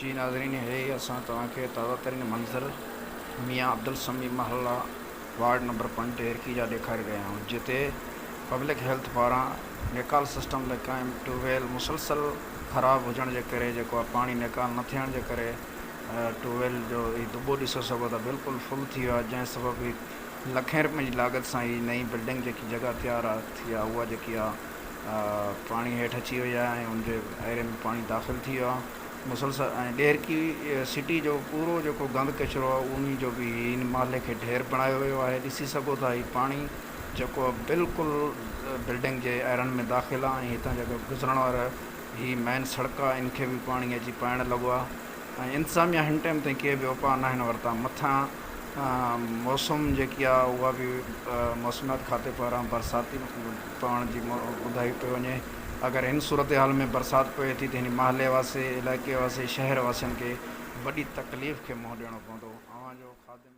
जी नाज़रीन, है असां तव्हांखे ताज़ा तरीन मंज़र मियाँ अब्दुल समी महल्ला वार्ड नंबर 5 ढेरकी जा ॾेखारे रहिया आहियूं, जिते पब्लिक हेल्थ पारां निकाल सिस्टम लाइ क़ाइमु ट्यूबवेल मुसलसल ख़राबु हुजण जे करे जेको आहे पाणी निकाल न थियण जे करे ट्यूबवेल जो ही दुॿो ॾिसो सघो था बिल्कुलु फुल थी वियो आहे, जंहिं सबबु ही लखें रुपए जी लागत सां ही नई बिल्डिंग जेकी जॻह तयारु थी आहे उहा जेकी आहे पाणी हेठि अची वई आहे ऐं उनजे एरिए में पाणी दाख़िल थी वियो आहे। मुसलसल ऐं ढेरकी सिटी जो पूरो जेको गंद किचिरो आहे उन जो बि इन माले खे ढेर बणायो वियो आहे। ॾिसी सघो था ही पाणी जेको आहे बिल्कुलु बिल्डिंग जे एरनि में दाख़िल आहे ऐं हितां जेको गुज़रण वारा ही मेन सड़क आहे इनखे बि पाणी अची पाइणु लॻो आहे ऐं इंतिज़ामिया हिन टाइम ताईं के बि उपाउ न आहिनि वरिता। मथां मौसम जेकी आहे उहा बि मौसमियात खाते पारां बरसाती पवण जी ॿुधाई पियो वञे। अगर इन सूरत हाल में बरसात पए थी तो इन महल्ले वासे इलाइक़े वासे शहर वासियों के वॾी तकलीफ़ के मुंहुं ॾियणो पवंदो। अवां जो खादिम